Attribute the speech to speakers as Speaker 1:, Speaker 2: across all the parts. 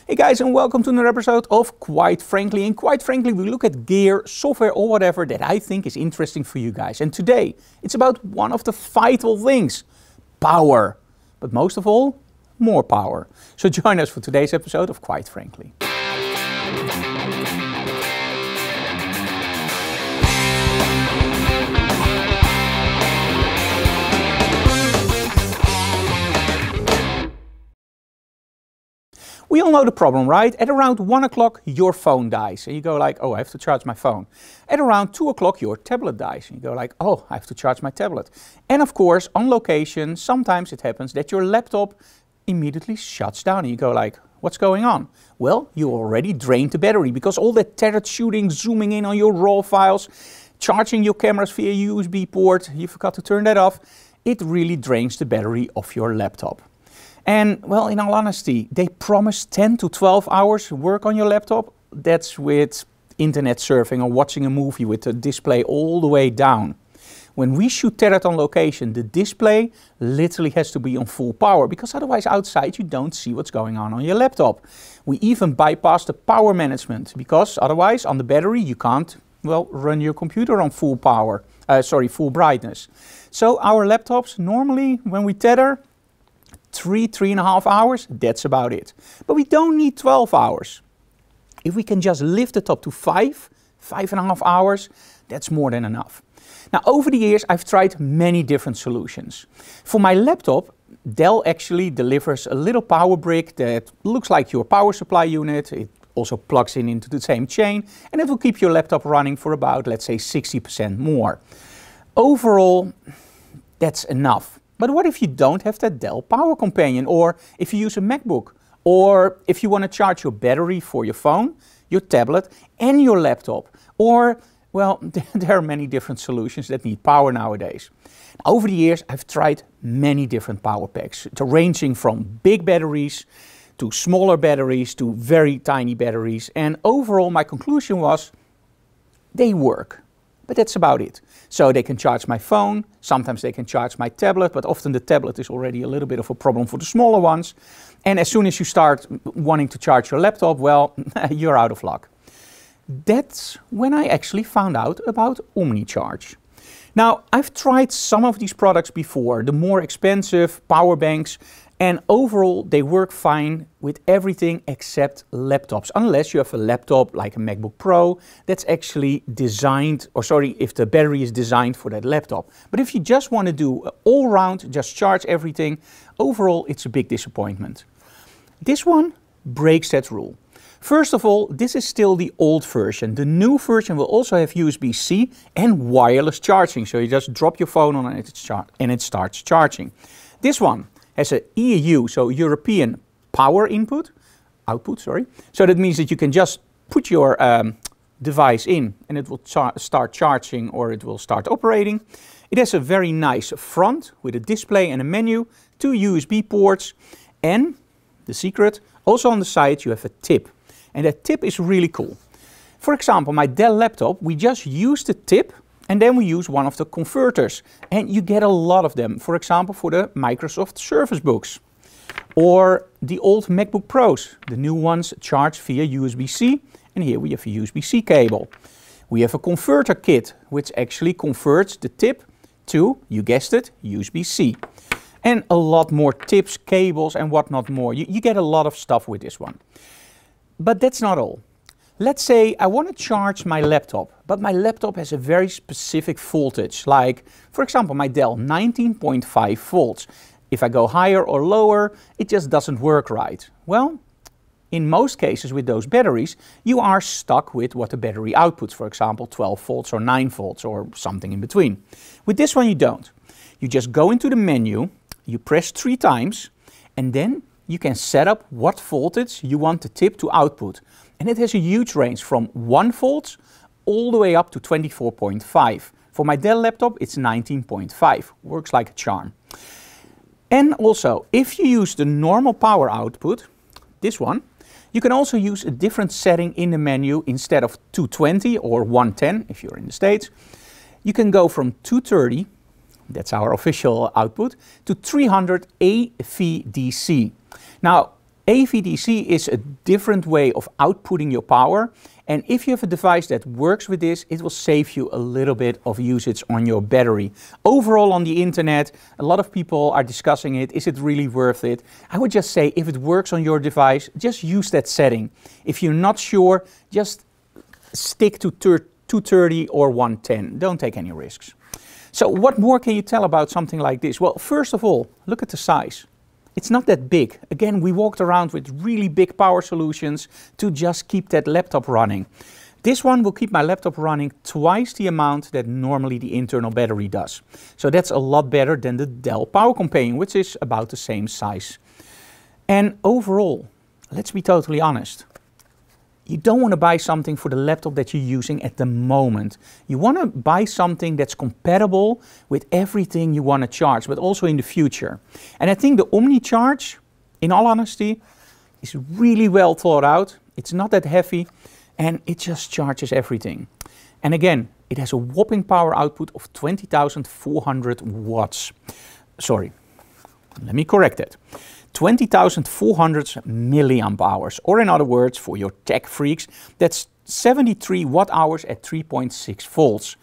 Speaker 1: Hey guys, and welcome to another episode of Quite Frankly. And quite frankly, we look at gear, software or whatever that I think is interesting for you guys. And today, it's about one of the vital things, power. But most of all, more power. So join us for today's episode of Quite Frankly. We all know the problem, right? At around 1 o'clock, your phone dies. And you go like, oh, I have to charge my phone. At around 2 o'clock, your tablet dies. And you go like, oh, I have to charge my tablet. And of course, on location, sometimes it happens that your laptop immediately shuts down. And you go like, what's going on? Well, you already drained the battery because all that tethered shooting, zooming in on your RAW files, charging your cameras via USB port, you forgot to turn that off. It really drains the battery of your laptop. And well, in all honesty, they promise 10 to 12 hours work on your laptop. That's with internet surfing or watching a movie with the display all the way down. When we shoot tethered on location, the display literally has to be on full power because otherwise outside you don't see what's going on your laptop. We even bypass the power management because otherwise on the battery you can't, well, run your computer on full power, full brightness. So our laptops normally when we tether, 3.5 hours, that's about it. But we don't need 12 hours. If we can just lift the top to 5.5 hours, that's more than enough. Now, over the years, I've tried many different solutions. For my laptop, Dell actually delivers a little power brick that looks like your power supply unit. It also plugs in into the same chain, and it will keep your laptop running for about, let's say, 60% more. Overall, that's enough. But what if you don't have that Dell Power Companion, or if you use a MacBook, or if you want to charge your battery for your phone, your tablet and your laptop, or, well, there are many different solutions that need power nowadays. Over the years, I've tried many different power packs, ranging from big batteries to smaller batteries to very tiny batteries, and overall my conclusion was, they work. But that's about it. So they can charge my phone, sometimes they can charge my tablet, but often the tablet is already a little bit of a problem for the smaller ones. And as soon as you start wanting to charge your laptop, well, you're out of luck. That's when I actually found out about Omnicharge. Now, I've tried some of these products before, the more expensive power banks, and overall they work fine with everything except laptops, unless you have a laptop like a MacBook Pro that's actually designed, if the battery is designed for that laptop. But if you just want to do all round, just charge everything, overall it's a big disappointment. This one breaks that rule. First of all, this is still the old version. The new version will also have USB-C and wireless charging, so you just drop your phone on it and it starts charging. This one has an EU, so European power output. So that means that you can just put your device in and it will start charging or it will start operating. It has a very nice front with a display and a menu, 2 USB ports, and the secret, also on the side you have a tip. And that tip is really cool. For example, my Dell laptop, we just use the tip and then we use one of the converters. And you get a lot of them. For example, for the Microsoft Surface Books. Or the old MacBook Pros. The new ones charge via USB-C. And here we have a USB-C cable. We have a converter kit, which actually converts the tip to, you guessed it, USB-C. And a lot more tips, cables and whatnot more. You get a lot of stuff with this one. But that's not all. Let's say I want to charge my laptop, but my laptop has a very specific voltage, like, for example, my Dell 19.5 volts. If I go higher or lower, it just doesn't work right. Well, in most cases with those batteries, you are stuck with what the battery outputs, for example, 12 volts or 9 volts or something in between. With this one you don't. You just go into the menu, you press 3 times, and then you can set up what voltage you want the tip to output. And it has a huge range from 1 volt all the way up to 24.5. For my Dell laptop, it's 19.5. Works like a charm. And also, if you use the normal power output, this one, you can also use a different setting in the menu. Instead of 220 or 110, if you're in the States, you can go from 230, that's our official output, to 300 AVDC. Now, AVDC is a different way of outputting your power, and if you have a device that works with this, it will save you a little bit of usage on your battery. Overall on the internet, a lot of people are discussing it. Is it really worth it? I would just say if it works on your device, just use that setting. If you're not sure, just stick to 230 or 110. Don't take any risks. So what more can you tell about something like this? Well, first of all, look at the size. It's not that big. Again, we walked around with really big power solutions to just keep that laptop running. This one will keep my laptop running twice the amount that normally the internal battery does. So that's a lot better than the Dell Power Companion, which is about the same size. And overall, let's be totally honest. You don't want to buy something for the laptop that you're using at the moment. You want to buy something that's compatible with everything you want to charge, but also in the future. And I think the Omnicharge, in all honesty, is really well thought out. It's not that heavy and it just charges everything. And again, it has a whopping power output of 20,400 watts. Sorry, let me correct that. 20,400 milliamp hours, or in other words, for your tech freaks, that's 73 watt hours at 3.6 volts.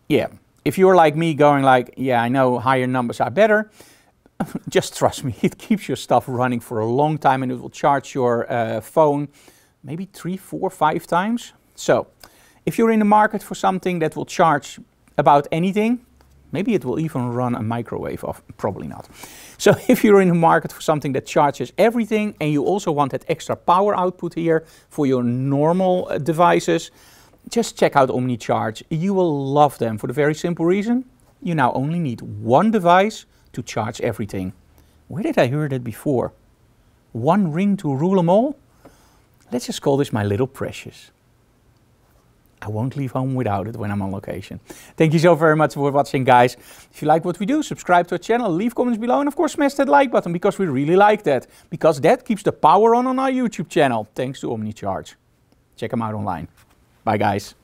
Speaker 1: Yeah, if you're like me going like, yeah, I know higher numbers are better, just trust me, it keeps your stuff running for a long time and it will charge your phone maybe 3, 4, 5 times. So, if you're in the market for something that will charge about anything, maybe it will even run a microwave off, probably not. So if you're in the market for something that charges everything and you also want that extra power output here for your normal devices, just check out Omnicharge. You will love them for the very simple reason, you now only need one device to charge everything. Where did I hear that before? One ring to rule them all? Let's just call this my little precious. I won't leave home without it when I'm on location. Thank you so very much for watching, guys. If you like what we do, subscribe to our channel, leave comments below, and of course smash that like button because we really like that. Because that keeps the power on our YouTube channel. Thanks to Omnicharge. Check them out online. Bye, guys.